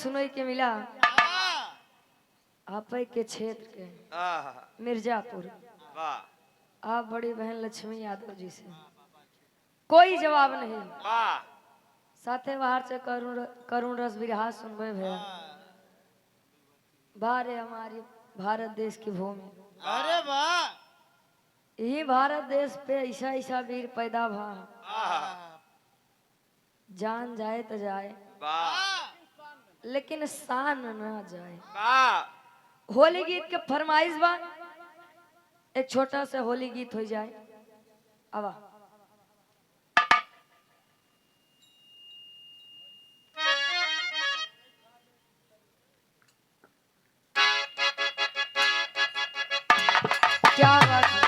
सुनई के मिला आप के क्षेत्र के मिर्जापुर। आप बड़ी बहन लक्ष्मी यादव जी से कोई जवाब नहीं। साथे बाहर से करुण रस बिरहा सुनबे भैया। बारे हमारी भारत देश की भूमि। अरे वाह, यही भारत देश पे ऐसा ऐसा वीर पैदा भा। जान जाए तो जाए लेकिन शान न जाए। होली गीत के फरमाइश बा, एक छोटा सा होली गीत हो जाए। आवा क्या बात है।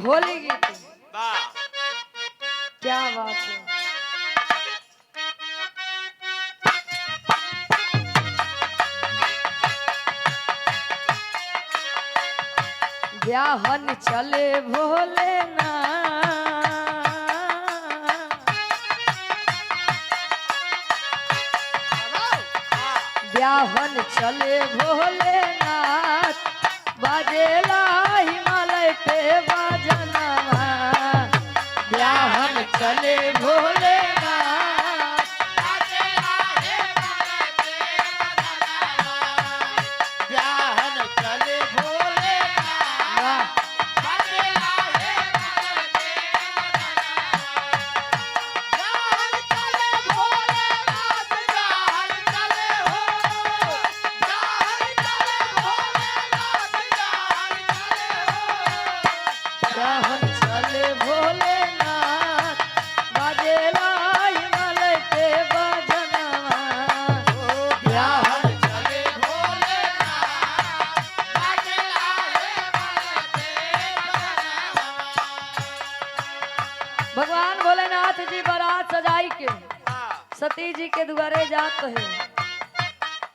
होली गीत क्या बात है। ब्याहन चले भोले ना, ब्याहन चले भोले नाथ, बाजेला हिमालय पे बाजनवा। ब्याहन चले भोले नाथ, ब्याहन चले भोले वाह। ब्याहन चले भोले नाथ, बाजेला हिमालय पे बाजनवा। ब्याहन चले भगवान भोलेनाथ जी बारात सजाई के सती जी के दुआरे जात है।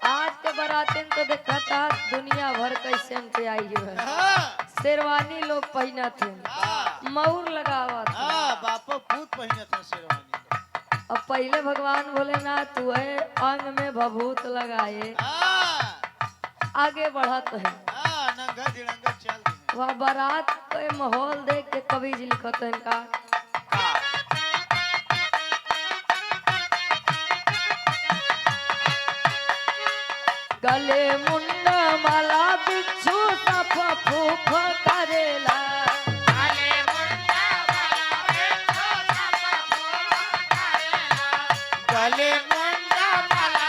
आज के बारातिन तो देखता दुनिया भर कैसे पे आई है। शेरवानी लोग पहना थे, मऊर लगावा था। बापो पूत पहिने थे शेरवानी। अब पहले भगवान भोलेनाथ हुए अंग में भभूत लगाए आगे बढ़त है। नंगा दिड़ंगा चल दिए। वह बारात के माहौल देख के कवि जी लिखत है इनका। गले मुंडा माला बिच्छू सफ फूफ करेला। गले मुंडा माला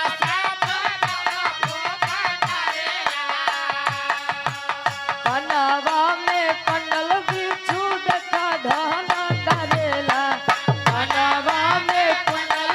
कनवा में कंडल बिच्छू देखा ढाना करेला। कनवा में कुंडल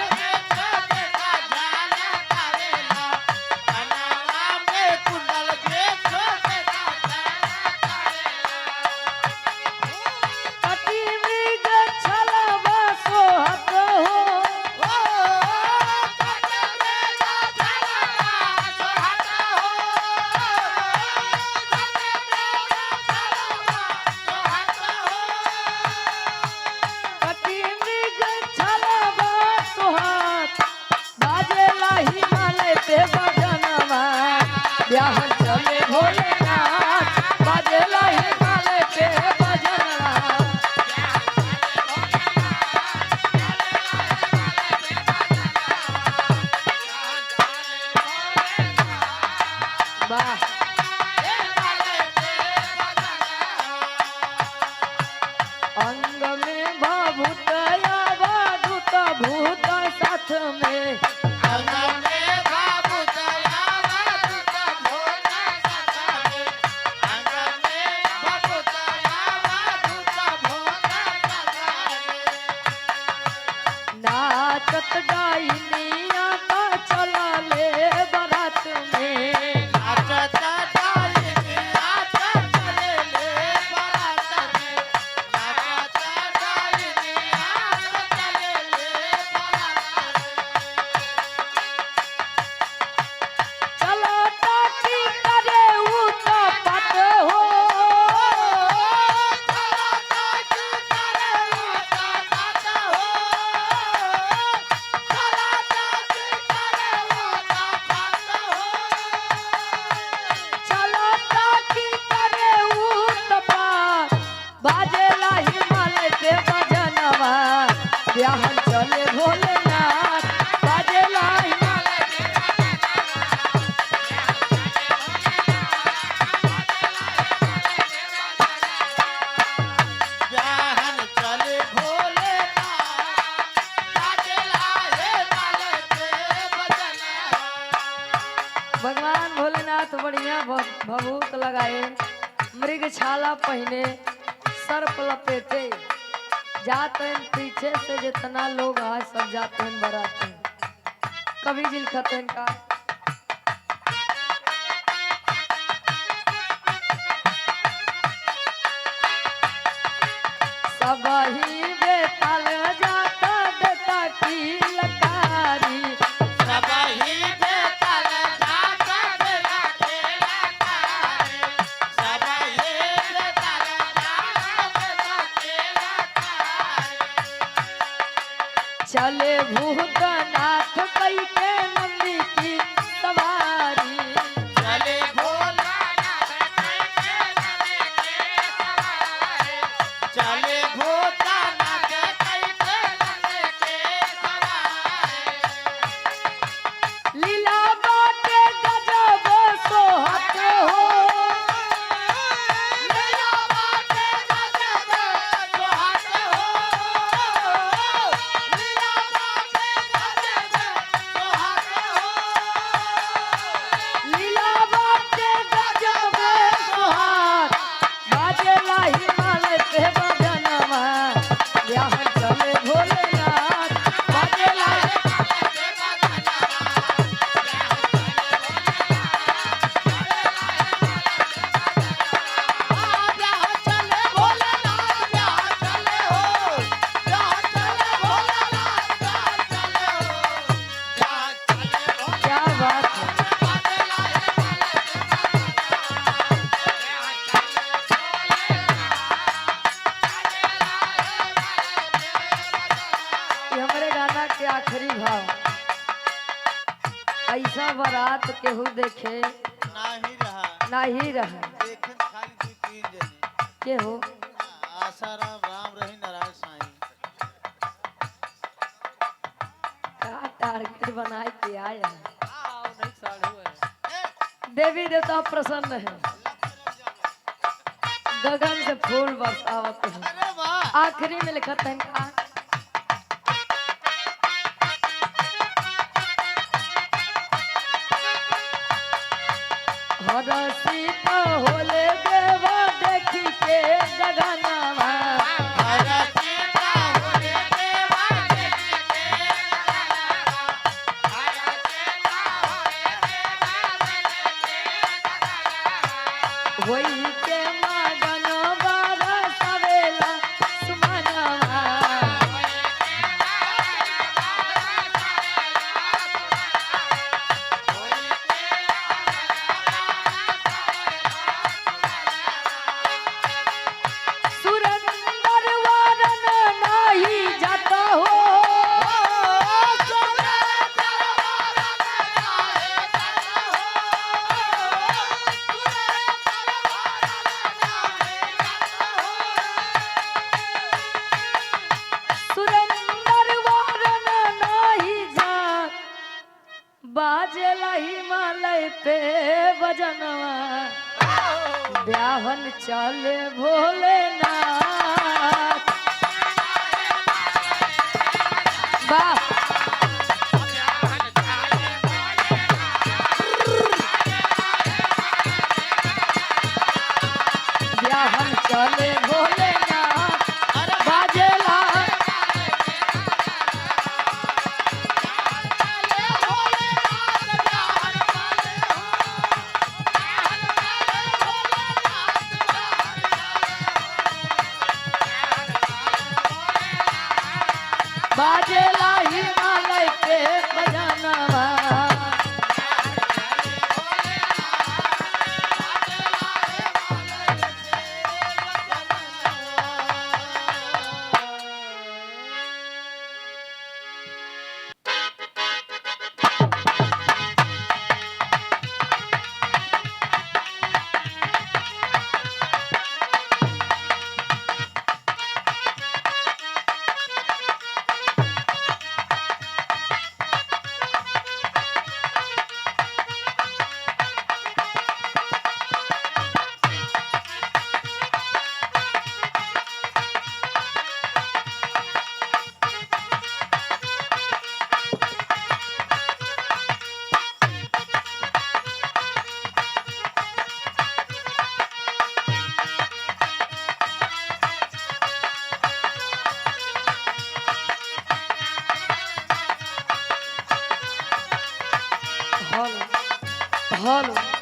बढ़िया भभूत लगाए, मृग छाला पहने, सर्प लपेटे, जाते हैं पीछे से जितना लोग आए सब जाते हैं बराते। कवि जी लिखते हैं का सब ही बेताल जाता देता की लकारी, सब ही बेताल जाता देता की लकारी, सब ही बेताल जाता देता की लकारी। चले भूतनाथ कई के नंदी की सवारी, चले भोलानाथ कई के नंदी की सवारी, चले भोलानाथ कई के नंदी की सवारी। लीला बाटे गजब सोहत हो, लीला बाटे गजब सोहत हो, लीला बाटे गजब सोहत हो। लीला बाटे गजब सोहत, बाजेला हिमालय पे बजनवा, ब्याह चले भोलेनाथ, बाजेला क्या बात है। ये हमारे गाना के आखिरी भाव, ऐसा बारात केहू देखे ना ही रहा, के हो आसाराम राम रही नारायण साईं। का टारगेट बनाए के आए हैं। देवी देवता प्रसन्न है, गगन से फूल बरसावत है। अरे वाह, आखिरी में लिखत है का हरसी होले देवा देखी के गगनवा, वही के मगन बरसावेला सुमनवा, सुरंदर वारन नाही जाता हो, सुरंदर वारन नाही जा, बाजेला हिमालय पे बजनवा, ब्याहन चले भोलेनाथ। वाह ब्याहन चले भोलेनाथ, बाजेला बाजेला हिमालय पे बजनवा, हेलो